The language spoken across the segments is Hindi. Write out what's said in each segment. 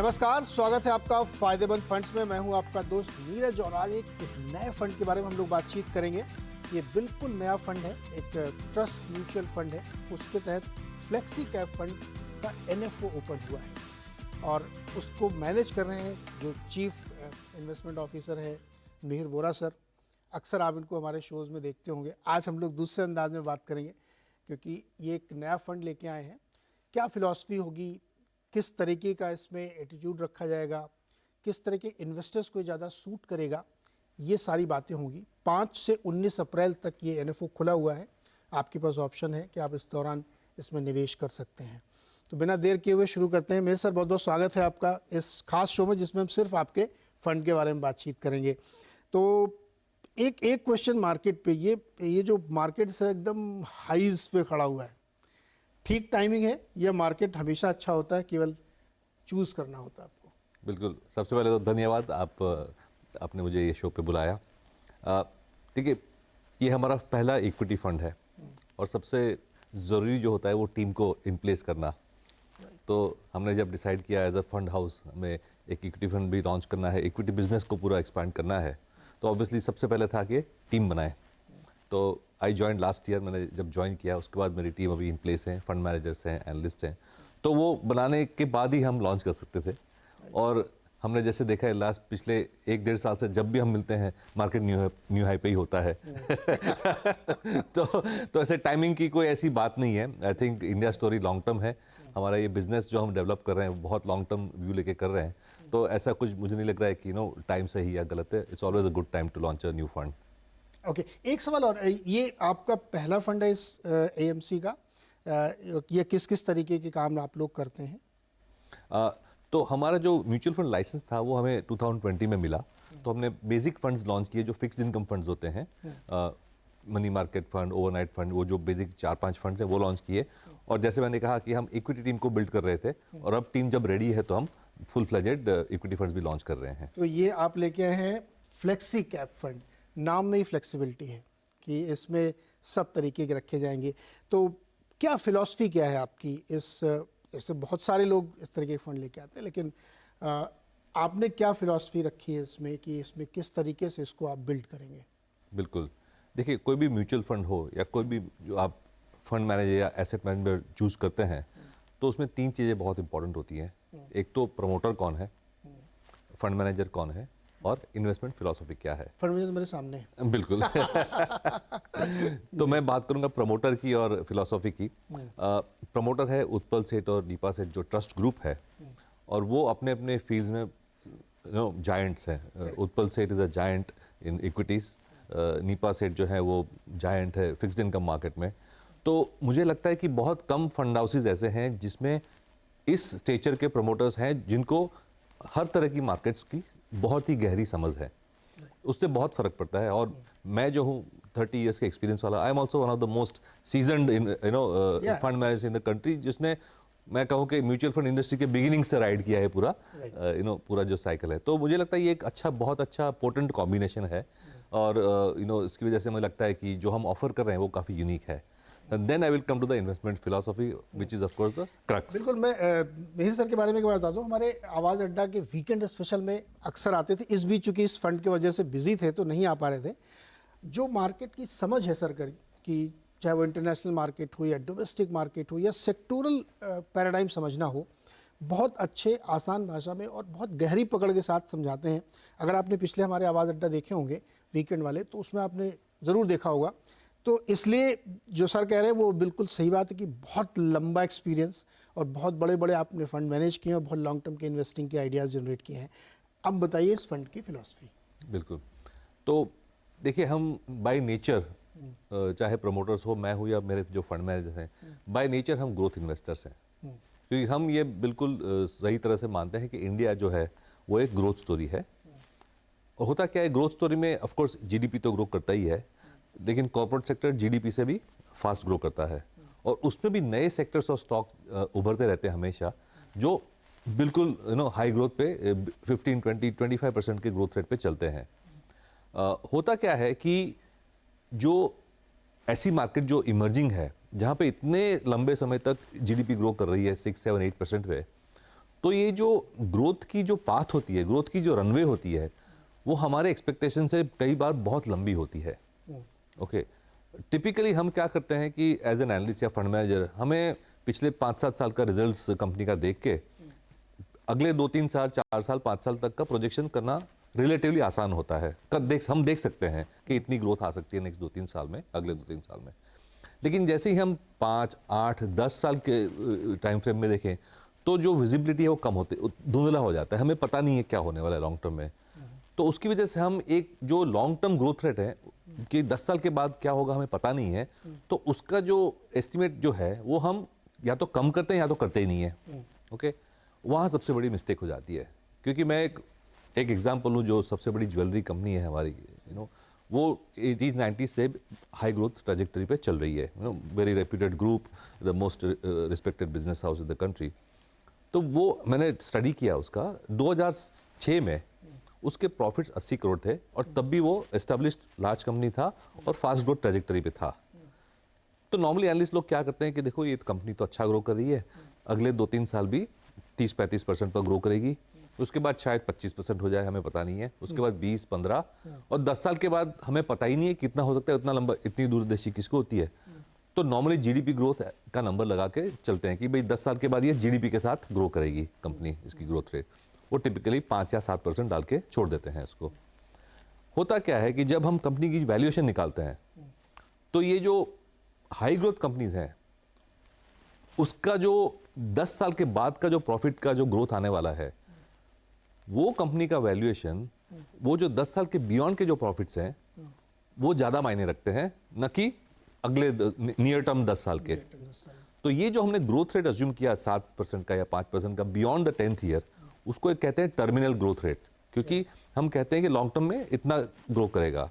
नमस्कार, स्वागत है आपका फायदेमंद फंड्स में। मैं हूं आपका दोस्त नीरज और आज एक नए फंड के बारे में हम लोग बातचीत करेंगे। ये बिल्कुल नया फंड है, एक ट्रस्ट म्यूचुअल फंड है। उसके तहत फ्लेक्सी कैप फंड का एनएफओ ओपन हुआ है और उसको मैनेज कर रहे हैं जो चीफ इन्वेस्टमेंट ऑफिसर है मिहिर वोरा सर। अक्सर आप इनको हमारे शोज़ में देखते होंगे। आज हम लोग दूसरे अंदाज में बात करेंगे क्योंकि ये एक नया फंड लेके आए हैं। क्या फ़िलॉसफी होगी, किस तरीके का इसमें एटीट्यूड रखा जाएगा, किस तरह के इन्वेस्टर्स को ज़्यादा सूट करेगा, ये सारी बातें होंगी। 5 से 19 अप्रैल तक ये एनएफओ खुला हुआ है। आपके पास ऑप्शन है कि आप इस दौरान इसमें निवेश कर सकते हैं। तो बिना देर किए हुए शुरू करते हैं। मेरे सर, बहुत बहुत स्वागत है आपका इस खास शो में जिसमें हम सिर्फ आपके फ़ंड के बारे में बातचीत करेंगे। तो एक क्वेश्चन मार्केट पे, ये जो मार्केट से एकदम हाईज पे खड़ा हुआ है, ठीक टाइमिंग है या मार्केट हमेशा अच्छा होता है, केवल चूज़ करना होता है आपको? बिल्कुल, सबसे पहले तो धन्यवाद, आपने मुझे ये शो पे बुलाया। देखिए, ये हमारा पहला इक्विटी फंड है और सबसे ज़रूरी जो होता है वो टीम को इन प्लेस करना। तो हमने जब डिसाइड किया एज अ फंड हाउस हमें एक इक्विटी फंड भी लॉन्च करना है, इक्विटी बिजनेस को पूरा एक्सपांड करना है, तो ऑब्वियसली सबसे पहले था कि टीम बनाए। तो आई जॉइन लास्ट ईयर। मैंने जब ज्वाइन किया उसके बाद मेरी टीम अभी इन प्लेस है, फंड मैनेजर्स हैं, एनालिस्ट हैं। तो वो बनाने के बाद ही हम लॉन्च कर सकते थे। और हमने जैसे देखा है लास्ट पिछले 1-1.5 साल से जब भी हम मिलते हैं मार्केट न्यू हाई पे ही होता है। तो ऐसे टाइमिंग की कोई ऐसी बात नहीं है। I think India story long term है। हमारा ये बिजनेस जो हम डेवलप कर रहे हैं बहुत लॉन्ग टर्म व्यू लेके कर रहे हैं। तो ऐसा कुछ मुझे नहीं लग रहा है कि टाइम सही या गलत है। It's always a good time to launch a new fund. Okay, एक सवाल और, ये आपका पहला फंड है इस एएमसी का। ये किस तरीके के काम आप लोग करते हैं? तो हमारा जो म्यूचुअल फंड लाइसेंस था वो हमें 2020 में मिला। तो हमने बेसिक फंड्स लॉन्च किए जो फिक्स्ड इनकम फंड्स होते हैं, money market fund, overnight fund, वो जो बेसिक 4-5 फंड्स हैं वो लॉन्च किए। और जैसे मैंने कहा कि हम इक्विटी टीम को बिल्ड कर रहे थे और अब टीम जब रेडी है तो हम फुल फ्लेजेड इक्विटी फंड्स भी लॉन्च कर रहे हैं। तो ये आप लेके आए हैं फ्लेक्सी कैप फंड। नाम में ही फ्लेक्सिबिलिटी है कि इसमें सब तरीके के रखे जाएंगे। तो क्या फ़िलॉसफी क्या है आपकी? ऐसे बहुत सारे लोग इस तरीके के फंड लेके आते हैं, लेकिन आपने क्या फ़िलॉसफी रखी है इसमें कि इसमें किस तरीके से इसको आप बिल्ड करेंगे? बिल्कुल, देखिए, कोई भी म्यूचुअल फंड हो या कोई भी जो आप फंड मैनेजर या एसेट मैनेजर चूज़ करते हैं तो उसमें 3 चीज़ें बहुत इंपॉर्टेंट होती हैं। एक तो प्रमोटर कौन है, फंड मैनेजर कौन है और इन्वेस्टमेंट फिलॉसफी क्या है। फंड मैनेजर मेरे सामने है। बिल्कुल। तो मैं बात करूंगा प्रमोटर की और फिलॉसफी की। प्रमोटर है उत्पल सेठ और नीपा सेठ जो ट्रस्ट ग्रुप है और वो अपने अपने फील्ड्स में जायंट्स हैं। उत्पल सेठ is a giant in equities, Nipah सेठ जो है वो जायंट है फिक्स्ड इनकम मार्केट में। तो मुझे लगता है कि बहुत कम फंड हाउसेज ऐसे हैं जिसमें इस स्टेचर के प्रमोटर्स हैं जिनको हर तरह की मार्केट्स की बहुत ही गहरी समझ है। उससे बहुत फ़र्क पड़ता है। और मैं जो हूँ 30 इयर्स के एक्सपीरियंस वाला, I am also one of the most seasoned in fund manager in the country, जिसने मैं कहूँ कि म्यूचुअल फंड इंडस्ट्री के बिगिनिंग से राइड किया है पूरा पूरा जो साइकिल है। तो मुझे लगता है ये एक बहुत अच्छा पोटेंट कॉम्बिनेशन है। और इसकी वजह से मुझे लगता है कि जो हम ऑफर कर रहे हैं वो काफ़ी यूनिक है। And then I will come to the investment philosophy, which is of course the crux. बिल्कुल। मैं मिहिर सर के बारे में एक बात बता दूं। हमारे आवाज़ अड्डा के वीकेंड स्पेशल में अक्सर आते थे। इस बीच चूंकि इस फंड की वजह से बिजी थे तो नहीं आ पा रहे थे। जो मार्केट की समझ है सर की, चाहे वो इंटरनेशनल मार्केट हो या डोमेस्टिक मार्केट हो या सेक्टोरल पैराडाइम समझना हो, बहुत अच्छे आसान भाषा में और बहुत गहरी पकड़ के साथ समझाते हैं। अगर आपने पिछले हमारे आवाज़ अड्डा देखे होंगे वीकेंड वाले, तो उसमें आपने ज़रूर देखा होगा। तो इसलिए जो सर कह रहे हैं वो बिल्कुल सही बात है कि बहुत लंबा एक्सपीरियंस और बहुत बड़े बड़े आपने फंड मैनेज किए हैं और बहुत लॉन्ग टर्म के इन्वेस्टिंग के आइडियाज़ जनरेट किए हैं। अब बताइए इस फंड की फ़िलॉसफी। बिल्कुल। तो देखिए, हम बाय नेचर, चाहे प्रमोटर्स हो, मैं हूँ या मेरे जो फंड मैनेजर हैं, बाय नेचर हम ग्रोथ इन्वेस्टर्स हैं। क्योंकि हम ये बिल्कुल सही तरह से मानते हैं कि इंडिया जो है वो एक ग्रोथ स्टोरी है। और होता क्या है, ग्रोथ स्टोरी में ऑफकोर्स जीडीपी तो ग्रो करता ही है, लेकिन कॉर्पोरेट सेक्टर जीडीपी से भी फास्ट ग्रो करता है। और उसमें भी नए सेक्टर्स और स्टॉक उभरते रहते हैं हमेशा, जो बिल्कुल हाई ग्रोथ पे 15, 20, 25% के ग्रोथ रेट पे चलते हैं। होता क्या है कि जो ऐसी मार्केट जो इमर्जिंग है, जहाँ पे इतने लंबे समय तक जीडीपी ग्रो कर रही है 6, 7, 8% पे, तो ये जो ग्रोथ की जो पाथ होती है, ग्रोथ की जो रनवे होती है, वो हमारे एक्सपेक्टेशन से कई बार बहुत लंबी होती है। ओके, टिपिकली हम क्या करते हैं कि एज एन एनालिस्ट या फंड मैनेजर हमें पिछले 5-7 साल का रिजल्ट्स कंपनी का देख के अगले 2-3 साल, 4 साल, 5 साल तक का प्रोजेक्शन करना रिलेटिवली आसान होता है। हम देख सकते हैं कि इतनी ग्रोथ आ सकती है नेक्स्ट 2-3 साल में, अगले 2-3 साल में। लेकिन जैसे ही हम 5, 8, 10 साल के टाइम फ्रेम में देखें तो जो विजिबिलिटी है वो कम होती, धुंधला हो जाता है, हमें पता नहीं है क्या होने वाला है लॉन्ग टर्म में। तो उसकी वजह से हम एक जो लॉन्ग टर्म ग्रोथ रेट है कि 10 साल के बाद क्या होगा हमें पता नहीं है, तो उसका जो एस्टिमेट जो है वो हम या तो कम करते हैं या तो करते ही नहीं है। ओके, वहाँ सबसे बड़ी मिस्टेक हो जाती है। क्योंकि मैं एक एग्जांपल हूँ, जो सबसे बड़ी ज्वेलरी कंपनी है हमारी, वो 80s 90s से हाई ग्रोथ ट्रैजेक्टरी पे चल रही है, very reputed group, the most respected business house in the country. तो वो मैंने स्टडी किया उसका 2006 में, उसके प्रॉफिट्स 80 करोड़ थे और तब भी वो एस्टेब्लिश्ड लार्ज कंपनी था और फास्ट ग्रोथ ट्रैजेक्टरी पे था। तो नॉर्मली एनालिस्ट लोग क्या करते हैं कि देखो ये कंपनी तो अच्छा ग्रो कर रही है, अगले 2-3 साल भी 30-35% पर ग्रो करेगी, उसके बाद शायद 25% हो जाए, हमें पता नहीं है, उसके बाद 20-15 और 10 साल के बाद हमें पता ही नहीं है कितना हो सकता है। उतना लंबा, इतनी दूरदर्शी किसको होती है? तो नॉर्मली जीडीपी ग्रोथ का नंबर लगा के चलते हैं कि भाई 10 साल के बाद ये जीडीपी के साथ ग्रो करेगी कंपनी, इसकी ग्रोथ रेट। वो टिपिकली 5 या 7% डाल के छोड़ देते हैं इसको। होता क्या है कि जब हम कंपनी की वैल्यूएशन निकालते हैं तो ये जो हाई ग्रोथ कंपनीज हैं उसका जो 10 साल के बाद का जो प्रॉफिट का जो ग्रोथ आने वाला है, वो कंपनी का वैल्यूएशन, वो जो 10 साल के बियॉन्ड के जो प्रॉफिट्स हैं वो ज़्यादा मायने रखते हैं, न कि अगले नियर टर्म 10 साल के। तो ये जो हमने ग्रोथ रेट अज्यूम किया 7% का या 5% का बियॉन्ड द 10th ईयर, उसको एक कहते हैं टर्मिनल ग्रोथ रेट, क्योंकि हम कहते हैं कि लॉन्ग टर्म में इतना ग्रो करेगा।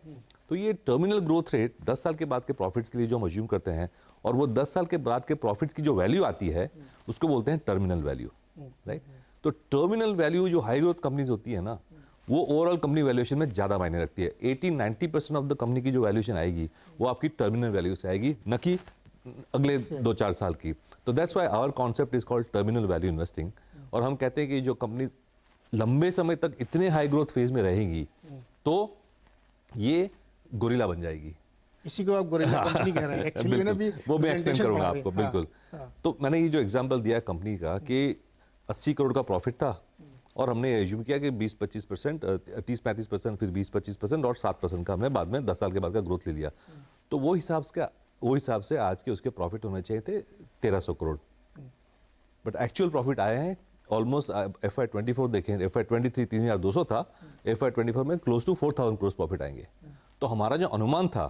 तो ये टर्मिनल ग्रोथ रेट 10 साल के बाद के प्रॉफिट्स के लिए जो हम अज्यूम करते हैं, और वो 10 साल के बाद के प्रॉफिट्स की जो वैल्यू आती है उसको बोलते हैं टर्मिनल वैल्यू, राइट। तो टर्मिनल वैल्यू जो हाई ग्रोथ कंपनीज होती है ना, वो ओवरऑल कंपनी वैल्यूएशन में ज़्यादा मायने रखती है। 80-90% ऑफ द कंपनी की जो वैल्यूएशन आएगी वो आपकी टर्मिनल वैल्यू से आएगी, न कि अगले 2-4 साल की। तो that's why our concept is called terminal value investing. और हम कहते हैं कि जो कंपनी लंबे समय तक इतने हाई ग्रोथ फेज में रहेगी तो ये गोरिल्ला बन जाएगी। इसी को आप गोरिल्ला कंपनी कह रहे हैं। एक्चुअली मैंने भी वो मैं एक्सप्लेन करूंगा आपको, बिल्कुल। तो मैंने ये जो एग्जांपल दिया कंपनी का कि 80 करोड़ का प्रॉफिट था और हमने एज्यूम किया कि 20-25%, 30-35%, फिर 20-25% और 7% का हमने बाद में 10 साल के बाद का ग्रोथ ले लिया। तो वो हिसाब से आज के उसके प्रॉफिट होने चाहिए थे 1300 करोड़। बट एक्चुअल प्रॉफिट आए हैं ऑलमोस्ट, FY24 देखें, FY23 3200 था, FY24 में क्लोज टू 4000 करोड़ प्रॉफिट आएंगे। तो हमारा जो अनुमान था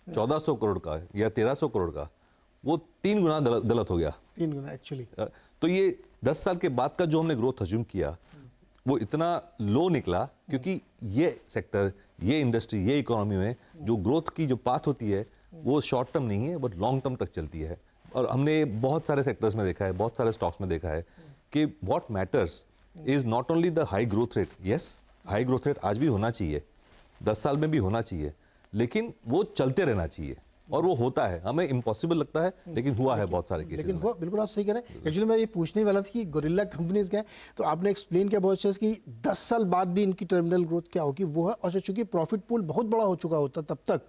1400 करोड़ का या 1300 करोड़ का, वो 3 गुना गलत हो गया। 3 गुना एक्चुअली। तो ये 10 साल के बाद का जो हमने ग्रोथ अज्यूम किया वो इतना लो निकला, क्योंकि ये सेक्टर, ये इंडस्ट्री, ये इकोनॉमी में जो ग्रोथ की जो पाथ होती है वो शॉर्ट टर्म नहीं है, बट लॉन्ग टर्म तक चलती है। और हमने बहुत सारे सेक्टर्स में देखा है, बहुत सारे स्टॉक्स में देखा है कि what matters is not only the high growth rate. Yes, high growth rate आज भी होना चाहिए, 10 साल में भी होना चाहिए, लेकिन वो चलते रहना चाहिए। और वो होता है, हमें इम्पॉसिबल लगता है, लेकिन हुआ है बहुत सारे केसेस। लेकिन हुआ, बिल्कुल आप सही कह रहे हैं। एक्चुअली मैं ये पूछने वाला था कि गोरिल्ला कंपनीज क्या है, तो आपने एक्सप्लेन किया बहुत अच्छे कि 10 साल बाद भी इनकी टर्मिनल ग्रोथ क्या होगी वो है। और चूंकि प्रॉफिट पूल बहुत बड़ा हो चुका होता तब तक,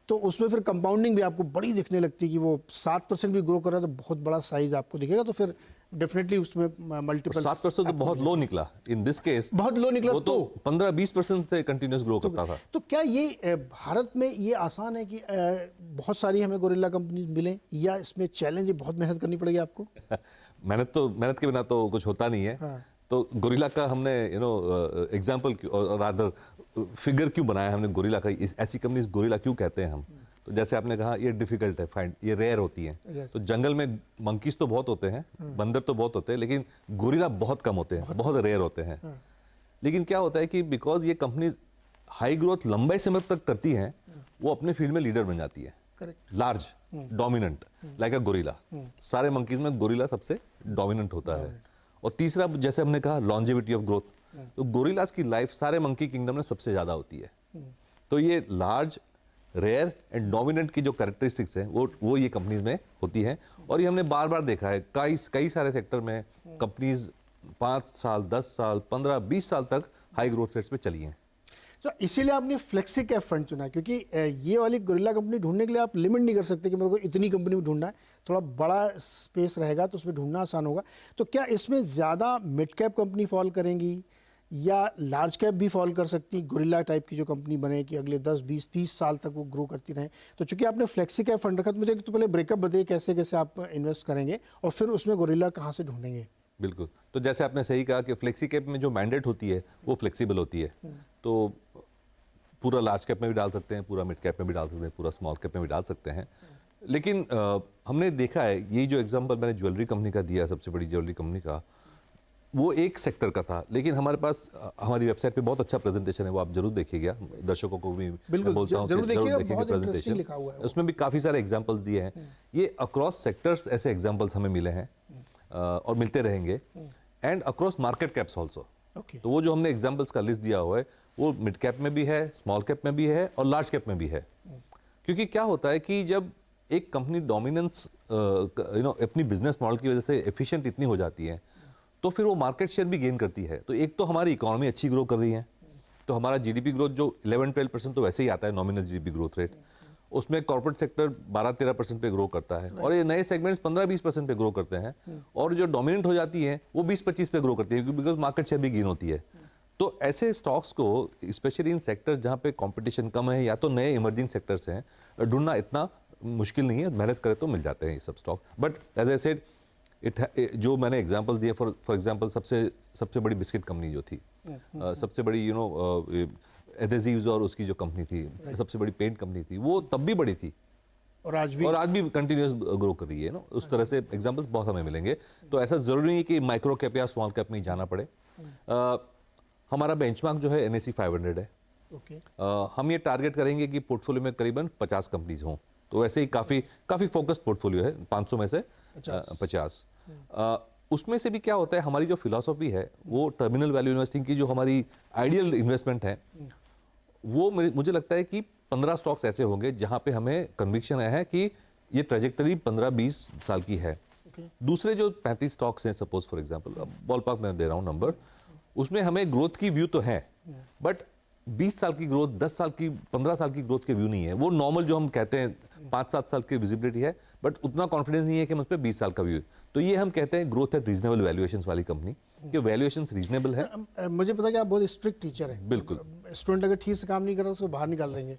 तो उसमें फिर कंपाउंडिंग भी आपको बड़ी दिखने लगती है कि वो 7% भी ग्रो कर रहा है तो बहुत बड़ा साइज आपको दिखेगा। तो फिर डेफिनेटली उसमें मल्टीपल 7% तो बहुत लो निकला। इन दिस केस बहुत लो निकला, वो तो 15-20% से कंटिन्यूस ग्रो करता था। तो क्या ये भारत में ये आसान है कि बहुत सारी हमें गोरिल्ला कंपनी मिले, या इसमें चैलेंज है, बहुत मेहनत करनी पड़ेगी आपको? मेहनत के बिना तो कुछ होता नहीं है। हाँ। तो गोरिल्ला का हमने एग्जांपल और रादर फिगर क्यों बनाया हमने गोरिल्ला का, ऐसी कंपनीज गोरिल्ला क्यों कहते हैं हम? तो जैसे आपने कहा ये डिफिकल्ट है फाइंड, ये रेयर होती हैं। Yes. तो जंगल में मंकीज तो बहुत होते हैं, बंदर तो बहुत होते हैं, लेकिन गोरिल्ला बहुत कम होते हैं, बहुत रेयर होते हैं। लेकिन क्या होता है कि बिकॉज ये कंपनीज हाई ग्रोथ लंबे समय तक करती हैं, वो अपने फील्ड में लीडर बन जाती है। करेक्ट। लार्ज, डोमिनेंट, लाइक अ गोरिल्ला। सारे मंकीज में गोरिल्ला सबसे डोमिनेंट होता है। और तीसरा, जैसे हमने कहा, लॉन्जेविटी ऑफ ग्रोथ। तो गोरिल्लास की लाइफ सारे मंकी किंगडम में सबसे ज्यादा होती है। तो ये लार्ज, रेयर एंड डोमिनेंट की जो कैरेक्टरिस्टिक्स हैं वो ये कंपनीज में होती हैं। और ये हमने बार बार देखा है, कई सारे सेक्टर में कंपनीज 5 साल, 10 साल, 15, 20 साल तक हाई ग्रोथ रेट्स पे चली हैं। तो इसीलिए आपने फ्लेक्सी कैप फंड चुना, क्योंकि ये वाली गोरिल्ला कंपनी ढूंढने के लिए आप लिमिट नहीं कर सकते कि मेरे को इतनी कंपनी में ढूंढना है, थोड़ा बड़ा स्पेस रहेगा तो उसमें ढूंढना आसान होगा। तो क्या इसमें ज़्यादा मिड कैप कंपनी फॉल करेंगी या लार्ज कैप भी फॉल कर सकती, गोरिल्ला टाइप की जो कंपनी बने कि अगले 10, 20, 30 साल तक वो ग्रो करती रहें? तो चूंकि आपने फ्लेक्सी कैप फंड रखा, तो मुझे तो पहले ब्रेकअप बताइए कैसे कैसे आप इन्वेस्ट करेंगे और फिर उसमें गोरिल्ला कहाँ से ढूंढेंगे? बिल्कुल, तो जैसे आपने सही कहा कि फ्लेक्सी कैप में जो मैंडेट होती है वो फ्लेक्सिबल होती है। तो पूरा लार्ज कैप में भी डाल सकते हैं, पूरा मिड कैप में भी डाल सकते हैं, पूरा स्मॉल कैप में भी डाल सकते हैं। लेकिन हमने देखा है, यही जो एग्जांपल मैंने ज्वेलरी कंपनी का दिया, सबसे बड़ी ज्वेलरी कंपनी का, वो एक सेक्टर का था, लेकिन हमारे पास हमारी वेबसाइट पे बहुत अच्छा प्रेजेंटेशन है, वो आप जरूर देखिएगा। दर्शकों को भी बिल्कुल, मैं बोलता हूँ कि जरूर देखिएगा, बहुत presentation। इंटरेस्टिंग लिखा हुआ है वो। उसमें भी काफ़ी सारे एग्जाम्पल्स दिए हैं। ये अक्रॉस सेक्टर्स ऐसे एग्जाम्पल्स हमें मिले हैं और मिलते रहेंगे, and across market caps also. Okay, तो वो जो हमने एग्जाम्पल्स का लिस्ट दिया हुआ है वो मिड कैप में भी है, स्मॉल कैप में भी है और लार्ज कैप में भी है। क्योंकि क्या होता है कि जब एक कंपनी डोमिनेंस अपनी बिजनेस मॉडल की वजह से एफिशिएंट इतनी हो जाती है, तो फिर वो मार्केट शेयर भी गेन करती है। तो एक तो हमारी इकोनॉमी अच्छी ग्रो कर रही है, तो हमारा जीडीपी ग्रोथ जो 11-12% तो वैसे ही आता है, नॉमिनल जीडीपी ग्रोथ रेट, उसमें कॉर्पोरेट सेक्टर 12-13% पे ग्रो करता है और ये नए सेगमेंट्स 15-20% पे ग्रो करते हैं, और जो डोमिनेंट हो जाती है वो 20-25 पे ग्रो करती है, बिकॉज मार्केट शेयर भी गेन होती है। तो ऐसे स्टॉक्स को स्पेशली इन सेक्टर्स जहाँ पे कंपटीशन कम है या तो नए इमर्जिंग सेक्टर्स हैं, ढूंढना इतना मुश्किल नहीं है, मेहनत करे तो मिल जाते हैं ये सब stock. But as I said, जो मैंने एग्जांपल दिए, फॉर एग्जांपल सबसे बड़ी बिस्किट कंपनी जो थी, सबसे बड़ी एडेसिव्स और उसकी जो कंपनी थी, सबसे बड़ी पेंट कंपनी थी, वो तब भी बड़ी थी और आज भी कंटिन्यूस ग्रो कर रही है ना। उस तरह से एग्जांपल्स बहुत हमें मिलेंगे। तो ऐसा जरूरी नहीं है कि माइक्रो कैप या स्मॉल कैप में ही जाना पड़े। हमारा बेंचमार्क जो है NSE 500 है। ओके, हम ये टारगेट करेंगे कि पोर्टफोलियो में करीबन 50 कंपनीज हों। तो वैसे ही काफ़ी फोकस्ड पोर्टफोलियो है, 500 में से 50। उसमें से भी क्या होता है, हमारी जो फिलॉसफी है वो टर्मिनल वैल्यू इन्वेस्टिंग की, जो हमारी आइडियल इन्वेस्टमेंट है, वो मुझे लगता है कि 15 स्टॉक्स ऐसे होंगे जहां पे हमें कन्विक्शन है कि ये ट्रेजेक्टरी 15-20 साल की है। दूसरे जो 35 स्टॉक्स हैं, suppose for example, ball park में दे रहा हूँ नंबर, उसमें हमें ग्रोथ की व्यू तो है, बट 20 साल की ग्रोथ, 10 साल की, 15 साल की ग्रोथ के व्यू नहीं है। वो नॉर्मल जो हम कहते हैं 5-7 साल की विजिबिलिटी है, बट उतना कॉन्फिडेंस नहीं है कि हम उस पर 20 साल का व्यू। तो ये हम कहते हैं ग्रोथ एट रीजनेबल वैल्यूएशंस वाली कंपनी, कि वैल्यूएशंस रीजनेबल है। मुझे पता है कि आप बहुत स्ट्रिक्ट टीचर हैं। बिल्कुल। स्टूडेंट अगर ठीक से काम नहीं कर रहा उसको बाहर निकाल देंगे।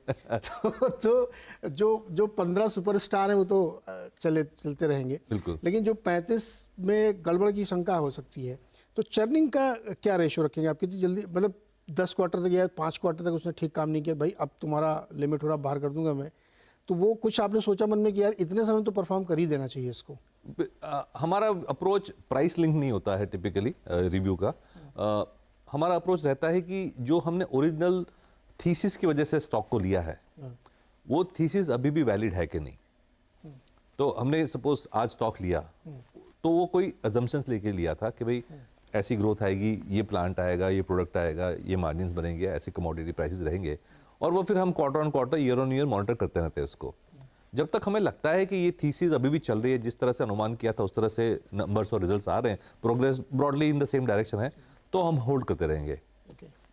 तो जो 15 सुपरस्टार हैं वो तो चलते रहेंगे, बिल्कुल। लेकिन जो 35 में गड़बड़ की शंका हो सकती है, तो चर्निंग का क्या रेशो रखेंगे आप? कितनी जल्दी, मतलब 10 क्वार्टर तक या 5 क्वार्टर तक उसने ठीक काम नहीं किया, भाई अब तुम्हारा लिमिट हो रहा, बाहर कर दूंगा मैं, तो वो कुछ आपने सोचा मन में कि यार इतने समय तो परफॉर्म कर ही देना चाहिए इसको? हमारा अप्रोच प्राइस लिंक नहीं होता है टिपिकली रिव्यू का। हमारा अप्रोच रहता है कि जो हमने ओरिजिनल थीसिस की वजह से स्टॉक को लिया है, वो थीसिस अभी भी वैलिड है कि नहीं। तो हमने सपोज आज स्टॉक लिया, तो वो कोई अजम्पशंस लेके लिया था कि भाई ऐसी ग्रोथ आएगी, ये प्लांट आएगा, ये प्रोडक्ट आएगा, ये मार्जिन्स बनेंगे, ऐसे कमोडिटी प्राइसेस रहेंगे, और वो फिर हम quarter on quarter, year on year monitor करते रहते हैं उसको। जब तक हमें लगता है कि ये थीसिस अभी भी चल रही है, जिस तरह से अनुमान किया था उस तरह से नंबर्स और रिजल्ट्स आ रहे हैं, progress broadly in the same direction है, तो हम होल्ड करते रहेंगे।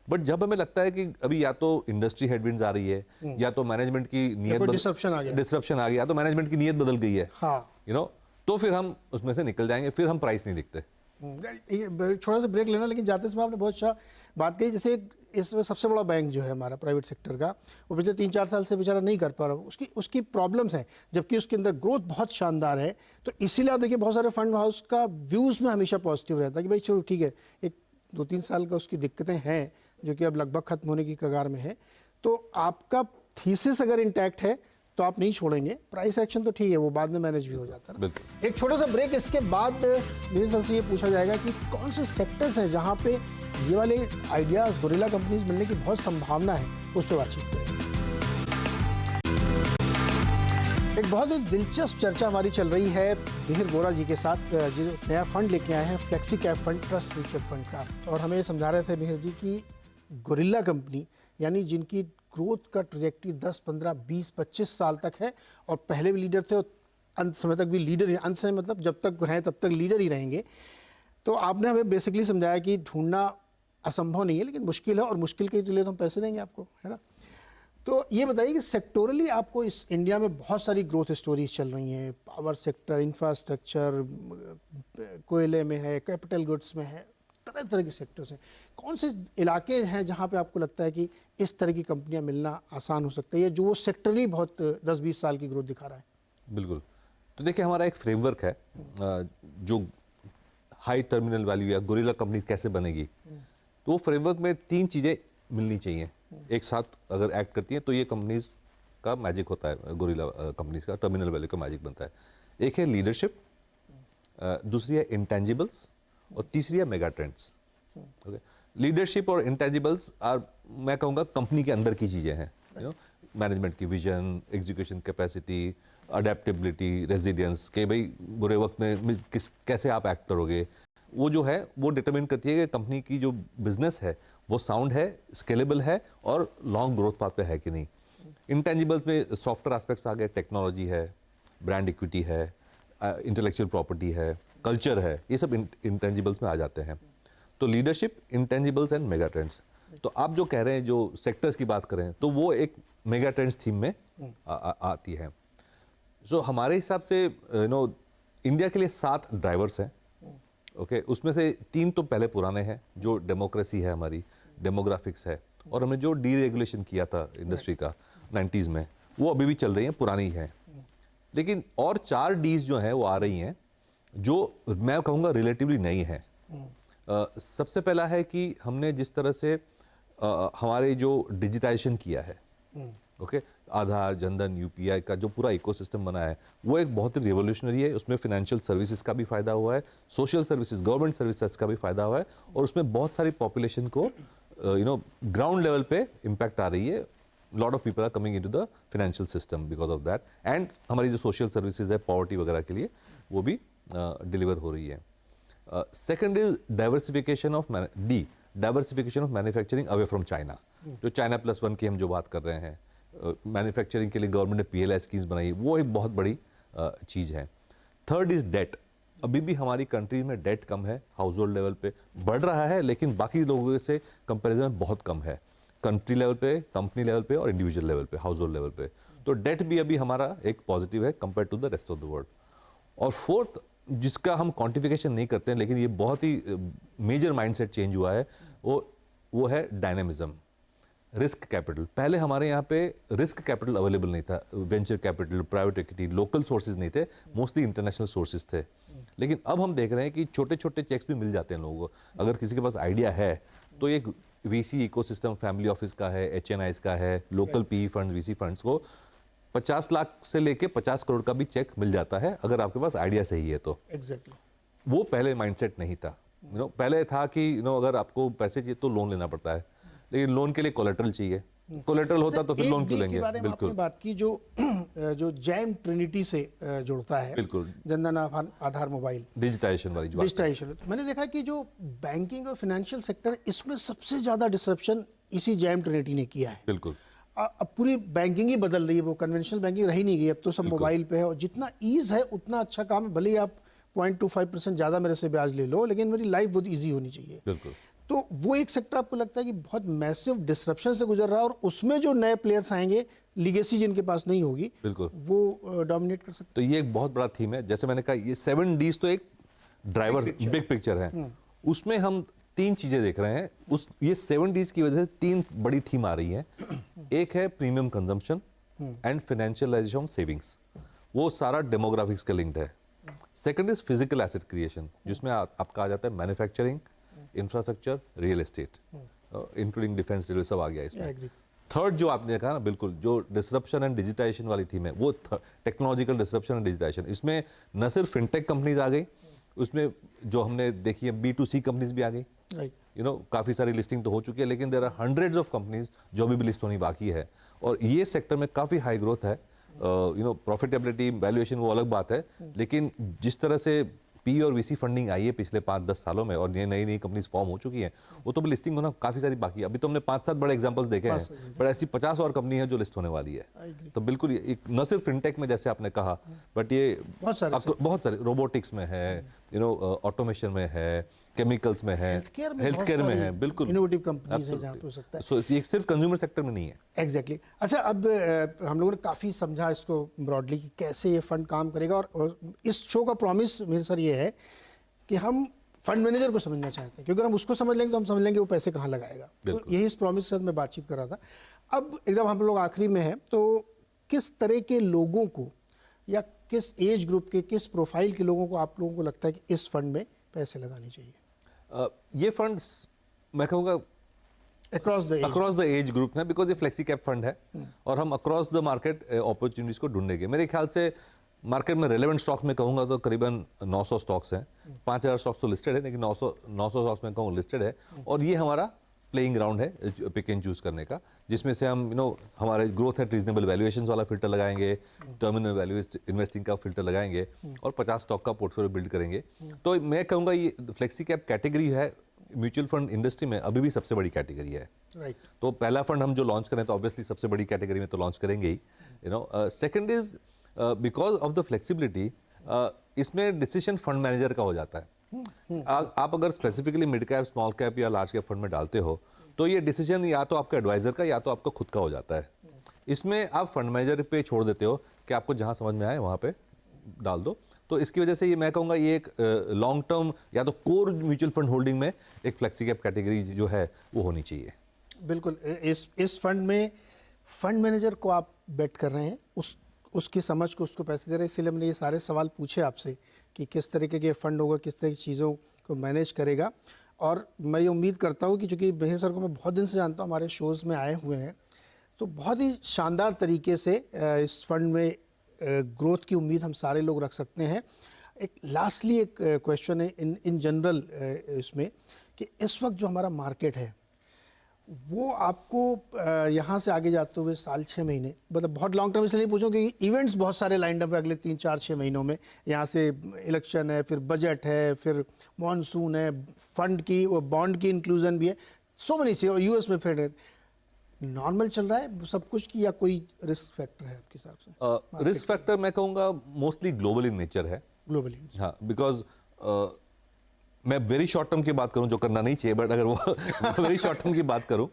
बट जब हमें लगता है कि अभी या तो इंडस्ट्री हेडविंड्स आ रही है, या तो मैनेजमेंट की नियत डिसरप्शन आ गया, तो मैनेजमेंट की नियत बदल गई है, तो फिर हम उसमें से निकल जाएंगे, फिर हम प्राइस नहीं दिखते। छोटा सा ब्रेक लेना, लेकिन जाते समय आपने बहुत अच्छा बात कही। जैसे इसमें सबसे बड़ा बैंक जो है हमारा प्राइवेट सेक्टर का, वो पिछले 3-4 साल से बेचारा नहीं कर पा रहा, उसकी प्रॉब्लम्स हैं, जबकि उसके अंदर ग्रोथ बहुत शानदार है। तो इसीलिए आप देखिए बहुत सारे फंड हाउस का व्यूज़ में हमेशा पॉजिटिव रहता है कि भाई चलो ठीक है, एक 2-3 साल का उसकी दिक्कतें हैं जो कि अब लगभग खत्म होने की कगार में है, तो आपका थीसिस अगर इंटैक्ट है तो आप नहीं छोड़ेंगे। प्राइस एक्शन तो ठीक है, वो बाद में मैनेज भी हो जाता है। एक छोटा सा ब्रेक, इसके बाद मेरे सर से ये पूछा जाएगा कि कौन से सेक्टर्स हैं जहां पे ये वाले आइडियाज, गोरिल्ला कंपनीज मिलने की बहुत संभावना है, उस पर बातचीत करेंगे। एक बहुत ही दिलचस्प चर्चा हमारी चल रही है मिहिर वोरा जी के साथ, जो नया फंड लेके आए हैं, flexi cap fund, trust mutual fund का। और हमें समझा रहे थे मिहिर जी की गोरिल्ला कंपनी, यानी जिनकी ग्रोथ का ट्रैजेक्टरी 10, 15, 20, 25 साल तक है, और पहले भी लीडर थे और अंत समय तक भी लीडर ही, अंत समय मतलब जब तक हैं तब तक लीडर ही रहेंगे। तो आपने हमें बेसिकली समझाया कि ढूंढना असंभव नहीं है लेकिन मुश्किल है, और मुश्किल के लिए तो हम पैसे देंगे आपको, है ना। तो ये बताइए कि सेक्टोरली आपको इस इंडिया में बहुत सारी ग्रोथ स्टोरीज चल रही हैं, पावर सेक्टर, इंफ्रास्ट्रक्चर, कोयले में है, कैपिटल गुड्स में है, तरह तरह के सेक्टर्स हैं। कौन से इलाके हैं जहाँ पे आपको लगता है कि इस तरह की कंपनियाँ मिलना आसान हो सकता है, या जो वो सेक्टरली बहुत 10-20 साल की ग्रोथ दिखा रहा है? बिल्कुल। तो देखिए, हमारा एक फ्रेमवर्क है जो हाई टर्मिनल वैल्यू या गोरिल्ला कंपनी कैसे बनेगी। तो वो फ्रेमवर्क में 3 चीज़ें मिलनी चाहिए, एक साथ अगर एक्ट करती हैं तो ये कंपनीज का मैजिक होता है, गोरिल्ला कंपनीज का टर्मिनल वैल्यू का मैजिक बनता है। एक है लीडरशिप, दूसरी है इंटेंजिबल्स, और तीसरी है मेगा ट्रेंड्स। ओके, लीडरशिप और इंटेंजिबल्स आर, मैं कहूँगा, कंपनी के अंदर की चीज़ें हैं। मैनेजमेंट की vision, execution capacity, adaptability, resilience, कि भाई बुरे वक्त में कैसे आप एक्ट करोगे, वो जो है वो डिटरमिन करती है कि कंपनी की जो बिजनेस है वो साउंड है, स्केलेबल है और लॉन्ग ग्रोथ पाथ पे है कि नहीं। इंटेंजिबल्स में सॉफ्टवेयर एस्पेक्ट्स आ गए, टेक्नोलॉजी है, ब्रांड इक्विटी है, इंटेलेक्चुअल प्रॉपर्टी है, कल्चर है, ये सब इंटेंजिबल्स में आ जाते हैं। तो leadership, intangibles and mega trends. तो आप जो कह रहे हैं, जो सेक्टर्स की बात करें, तो वो एक मेगा ट्रेंड्स थीम में आती है। सो हमारे हिसाब से इंडिया के लिए 7 ड्राइवर्स हैं। ओके, उसमें से 3 तो पहले पुराने हैं, जो डेमोक्रेसी है, हमारी डेमोग्राफिक्स है, और हमने जो डीरेगुलेशन किया था इंडस्ट्री का 90s में, वो अभी भी चल रही हैं, पुरानी हैं। लेकिन और 4 डीज जो हैं वो आ रही हैं, जो मैं कहूँगा रिलेटिवली नई हैं। सबसे पहला है कि हमने जिस तरह से हमारे जो डिजिटाइजेशन किया है, ओके, आधार, जनधन, यूपीआई का जो पूरा इकोसिस्टम बना है, वो एक बहुत ही रिवोल्यूशनरी है। उसमें फाइनेंशियल सर्विसेज का भी फायदा हुआ है, सोशल सर्विसेज, गवर्नमेंट सर्विसेज का भी फायदा हुआ है, और उसमें बहुत सारी पॉपुलेशन को ग्राउंड लेवल पे इम्पैक्ट आ रही है। Lot of people are coming into the financial system because of that, and हमारी जो सोशल सर्विसेज है, पॉवर्टी वगैरह के लिए, वो भी डिलीवर हो रही है। Second is diversification of diversification of manufacturing away from China. जो चाइना +1 की हम जो बात कर रहे हैं, मैन्युफैक्चरिंग के लिए गवर्नमेंट ने PLI स्कीम्स बनाई, वो एक बहुत बड़ी चीज़ है। Third is debt. अभी भी हमारी कंट्री में डेट कम है, हाउस होल्ड लेवल पे बढ़ रहा है, लेकिन बाकी लोगों से कंपैरिजन में बहुत कम है, कंट्री लेवल पे, कंपनी लेवल पे और इंडिविजुअल लेवल पे, हाउस होल्ड लेवल पे। तो डेट भी अभी हमारा एक पॉजिटिव है compare to the rest of the world. और फोर्थ, जिसका हम क्वांटिफिकेशन नहीं करते हैं, लेकिन ये बहुत ही मेजर माइंडसेट चेंज हुआ है, वो है डायनेमिज्म, रिस्क कैपिटल। पहले हमारे यहाँ पे रिस्क कैपिटल अवेलेबल नहीं था, venture capital, private equity, local sources नहीं थे, मोस्टली इंटरनेशनल सोर्सेज थे। लेकिन अब हम देख रहे हैं कि छोटे छोटे चेक्स भी मिल जाते हैं लोगों को। अगर किसी के पास आइडिया है तो एक VC इकोसिस्टम फैमिली ऑफिस का है, HNIs का है, local PE funds, VC funds को 50 लाख से लेके 50 करोड़ का भी चेक मिल जाता है, अगर आपके पास आइडिया सही है तो। एग्जैक्टली। वो पहले माइंडसेट नहीं था। पहले था कि अगर आपको पैसे चाहिए तो लोन लेना पड़ता है, लेकिन लोन के लिए कोलेटरल चाहिए, कोलेटरल होता तो फिर लोन क्यों लेंगे। बिल्कुल, बात की जो जैम ट्रिनिटी से जुड़ता है, बिल्कुल, जनधन आधार मोबाइल डिजिटाइजेशन वाली जो डिजिटाइजेशन, मैंने देखा कि जो बैंकिंग और फाइनेंशियल सेक्टर, इसमें सबसे ज्यादा डिसरप्शन इसी जैम ट्रिनिटी ने किया है। बिल्कुल, अब पूरी बैंकिंग ही बदल रही है, वो कन्वेंशनल बैंकिंग रही नहीं गई, अब तो सब मोबाइल पे है, और जितना ईज है उतना अच्छा काम है। भले ही आप 0.25% ज़्यादा मेरे से ब्याज ले लो, लेकिन मेरी लाइफ बहुत ईजी होनी चाहिए। बिल्कुल। तो वो एक सेक्टर आपको लगता है कि बहुत मैसिव डिसरप्शन से गुजर रहा है, और उसमें जो नए प्लेयर्स आएंगे, लीगेसी जिनके पास नहीं होगी, बिल्कुल, वो डोमिनेट कर सकते। तो ये एक बहुत बड़ा थीम है। जैसे मैंने कहा, ये 7 Ds तो एक ड्राइवर बिग पिक्चर है, उसमें हम 3 चीजें देख रहे हैं। ये 7 Ds की वजह से 3 बड़ी थीम आ रही है। एक है premium consumption and financialisation of savings, वो सारा डेमोग्राफिक्स के लिंक्ड है। Second is physical asset creation, जिसमें आपका आ जाता है manufacturing, infrastructure, real estate, including defence, railway, सब आ गया इसमें। थर्ड जो आपने कहा ना, बिल्कुल, जो डिसरप्शन एंड डिजिटाइजेशन वाली थीम है, वो टेक्नोलॉजिकल डिसरप्शन एंड डिजिटाइजेशन। इसमें न सिर्फ फिनटेक कंपनीज आ गई, उसमें जो हमने देखी है B2C कंपनीज भी आ गई। काफ़ी सारी लिस्टिंग तो हो चुकी है, लेकिन there are hundreds of companies जो अभी भी लिस्ट होनी बाकी है, और ये सेक्टर में काफ़ी हाई ग्रोथ है। प्रॉफिटेबिलिटी, वैल्यूएशन वो अलग बात है, लेकिन जिस तरह से PE और VC फंडिंग आई है पिछले 5-10 सालों में, और ये नई नई कंपनीज फॉर्म हो चुकी हैं, वो तो भी लिस्टिंग होना काफ़ी सारी बाकी है। अभी तो हमने 5-7 बड़े एग्जांपल्स देखे हैं, पर ऐसी 50 और कंपनी है जो लिस्ट होने वाली है। तो बिल्कुल, न सिर्फ फिनटेक में जैसे आपने कहा, बट ये बहुत सारे रोबोटिक्स में है, ऑटोमेशन में है, केमिकल्स में है, हेल्थ केयर में है, बिल्कुल इनोवेटिव कंपनीज है जहाँ पे हो सकता है। सो ये सिर्फ कंज्यूमर सेक्टर में नहीं है। एग्जैक्टली अच्छा, अब हम लोगों ने काफ़ी समझा इसको ब्रॉडली कि कैसे ये फंड काम करेगा, और इस शो का प्रॉमिस मेरे सर ये है कि हम फंड मैनेजर को समझना चाहते हैं, क्योंकि अगर हम उसको समझ लेंगे तो हम समझ लेंगे वो पैसे कहाँ लगाएगा। तो यही इस प्रॉमिस के साथ मैं बातचीत कर रहा था। अब एकदम हम लोग आखिरी में हैं, तो किस तरह के लोगों को या किस एज ग्रुप के, किस प्रोफाइल के लोगों को आप लोगों को लगता है कि इस फंड में पैसे लगाने चाहिए? ये फंड्स मैं कहूँगा अक्रॉस द एज ग्रुप है, बिकॉज ये फ्लेक्सी कैप फंड है और हम अक्रॉस द मार्केट अपॉर्चुनिटीज को ढूंढेंगे। मेरे ख्याल से मार्केट में रेलेवेंट स्टॉक में कहूँगा तो करीबन 900 स्टॉक्स हैं। 5000 स्टॉक्स तो लिस्टेड है, लेकिन 900 स्टॉक्स में कहूँ लिस्टेड है, और ये हमारा प्लेइंग ग्राउंड है पिक एंड चूज करने का, जिसमें से हम हमारे ग्रोथ एट रीजनेबल वैल्यूएशंस वाला फिल्टर लगाएंगे, टर्मिनल वैल्यू इन्वेस्टिंग का फिल्टर लगाएंगे और 50 स्टॉक का पोर्टफोलियो बिल्ड करेंगे। तो मैं कहूँगा ये फ्लेक्सी कैप कैटेगरी है म्यूचुअल फंड इंडस्ट्री में अभी भी सबसे बड़ी कैटेगरी है। राइट। तो पहला फंड हम जो लॉन्च करें तो ऑब्वियसली सबसे बड़ी कैटेगरी में तो लॉन्च करेंगे ही। Second is because of the flexibility, इसमें डिसीजन फंड मैनेजर का हो जाता है। आप अगर specifically mid cap, small cap या लार्ज कैप फंड में डालते हो तो ये डिसीजन या तो आपका एडवाइजर का या तो आपका खुद का हो जाता है। इसमें आप फंड मैनेजर पे छोड़ देते हो कि आपको जहां समझ में आए वहां पे डाल दो। तो इसकी वजह से ये मैं कहूँगा ये एक लॉन्ग टर्म या तो कोर म्यूचुअल फंड होल्डिंग में एक फ्लेक्सी कैप कैटेगरी जो है वो होनी चाहिए। बिल्कुल। इस फंड में फंड मैनेजर को आप बेट कर रहे हैं, उसकी समझ को उसको पैसे दे रहे हैं, इसीलिए मैंने ये सारे सवाल पूछे आपसे कि किस तरीके के फंड होगा, किस तरह की चीज़ों को मैनेज करेगा। और मैं ये उम्मीद करता हूँ कि चूँकि मेहर सर को मैं बहुत दिन से जानता हूँ, हमारे शोज़ में आए हुए हैं, तो बहुत ही शानदार तरीके से इस फंड में ग्रोथ की उम्मीद हम सारे लोग रख सकते हैं। एक लास्टली एक क्वेश्चन है इन जनरल इसमें कि इस वक्त जो हमारा मार्केट है वो आपको यहाँ से आगे जाते हुए साल 6 महीने, मतलब बहुत लॉन्ग टर्म इसलिए पूछूं कि इवेंट्स बहुत सारे लाइंड अप है अगले 3, 4, 6 महीनों में। यहाँ से इलेक्शन है, फिर बजट है, फिर मॉनसून है, फंड की वो बॉन्ड की इंक्लूजन भी है, सो मेनी चीज़, और यूएस में फेड है। नॉर्मल चल रहा है सब कुछ की या कोई रिस्क फैक्टर है आपके हिसाब से? रिस्क फैक्टर मैं कहूँगा मोस्टली ग्लोबल इन नेचर है। ग्लोबली, हाँ, बिकॉज मैं वेरी शॉर्ट टर्म की बात करूं जो करना नहीं चाहिए, बट अगर वो वेरी शॉर्ट टर्म की बात करूं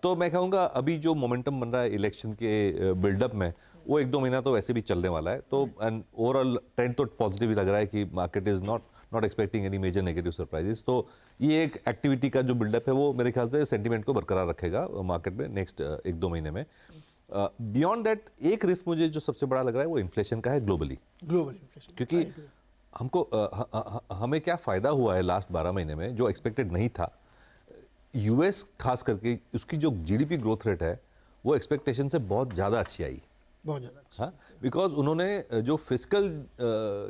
तो मैं कहूँगा अभी जो मोमेंटम बन रहा है इलेक्शन के बिल्डअप में, वो 1-2 महीना तो वैसे भी चलने वाला है। तो एंड ओवरऑल ट्रेंड तो पॉजिटिव लग रहा है कि market is not expecting any major negative surprises. तो ये एक एक्टिविटी का जो बिल्डअप है वो मेरे ख्याल से सेंटीमेंट को बरकरार रखेगा मार्केट में नेक्स्ट 1-2 महीने में। बियॉन्ड दैट एक रिस्क मुझे जो सबसे बड़ा लग रहा है वो इन्फ्लेशन का है ग्लोबली इन्फ्लेशन, क्योंकि हमको हमें क्या फ़ायदा हुआ है लास्ट 12 महीने में जो एक्सपेक्टेड नहीं था। यूएस खास करके उसकी जो जीडीपी ग्रोथ रेट है वो एक्सपेक्टेशन से बहुत ज़्यादा अच्छी आई, बहुत ज़्यादा। हाँ, बिकॉज उन्होंने जो फिस्कल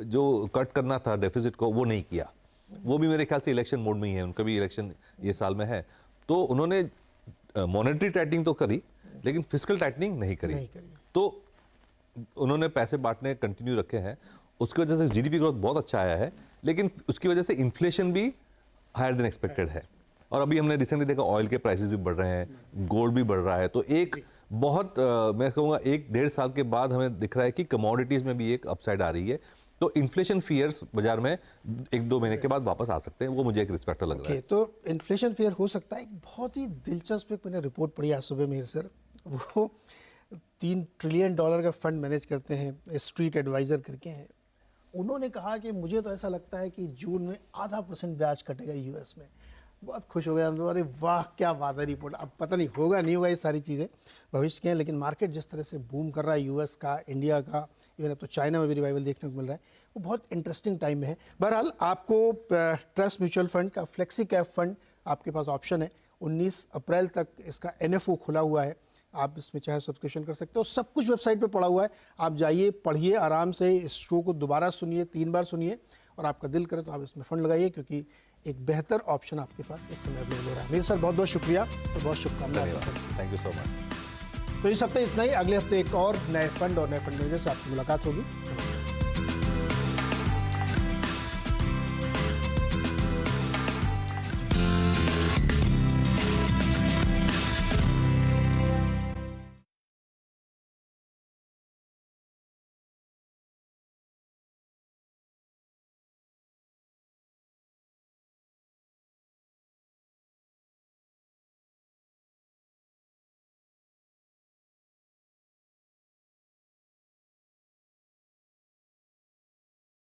जो कट करना था डेफिसिट को वो नहीं किया। वो भी मेरे ख्याल से इलेक्शन मोड में ही है, उनका भी इलेक्शन ये साल में है। तो उन्होंने मॉनेटरी टाइटनिंग तो करी लेकिन फिस्कल टाइटनिंग नहीं करी। तो उन्होंने पैसे बांटने कंटिन्यू रखे हैं, उसकी वजह से जीडीपी ग्रोथ बहुत अच्छा आया है, लेकिन उसकी वजह से इन्फ्लेशन भी हायर देन एक्सपेक्टेड है। और अभी हमने रिसेंटली देखा ऑयल के प्राइसेस भी बढ़ रहे हैं, गोल्ड भी बढ़ रहा है। तो एक बहुत मैं कहूँगा 1-1.5 साल के बाद हमें दिख रहा है कि कमोडिटीज़ में भी एक अपसाइड आ रही है। तो इन्फ्लेशन फियर्स बाजार में 1-2 महीने के बाद वापस आ सकते हैं, वो मुझे एक रिस्क फैक्टर लग रहा है। तो इन्फ्लेशन फियर हो सकता है। एक बहुत ही दिलचस्प मैंने रिपोर्ट पढ़ी आज सुबह मेरे सर, वो $3 ट्रिलियन का फंड मैनेज करते हैं, स्ट्रीट एडवाइज़र करके हैं। उन्होंने कहा कि मुझे तो ऐसा लगता है कि जून में 0.5% ब्याज कटेगा यूएस में। बहुत खुश हो गए हम तो, अरे वाह क्या बात है रिपोर्ट। अब पता नहीं होगा नहीं होगा, ये सारी चीज़ें भविष्य की हैं, लेकिन मार्केट जिस तरह से बूम कर रहा है यूएस का, इंडिया का, इवन अब तो चाइना में भी रिवाइवल देखने को मिल रहा है, वो बहुत इंटरेस्टिंग टाइम में है। बहरहाल आपको ट्रस्ट म्यूचुअल फंड का फ्लेक्सी कैप फंड आपके पास ऑप्शन है। 19 अप्रैल तक इसका NFO खुला हुआ है, आप इसमें चाहे सब्सक्रिप्शन कर सकते हो। सब कुछ वेबसाइट पे पड़ा हुआ है, आप जाइए पढ़िए आराम से, इस शो को दोबारा सुनिए, 3 बार सुनिए, और आपका दिल करे तो आप इसमें फंड लगाइए, क्योंकि एक बेहतर ऑप्शन आपके पास इस समय अवेलेबल हो रहा है। मेरे सर बहुत बहुत शुक्रिया, तो बहुत शुभकामनाएं। Thank you so much. तो इस हफ्ते इतना ही, अगले हफ्ते एक और नए फंड और नए फंड मैनेजर से आपकी मुलाकात होगी। नमस्कार।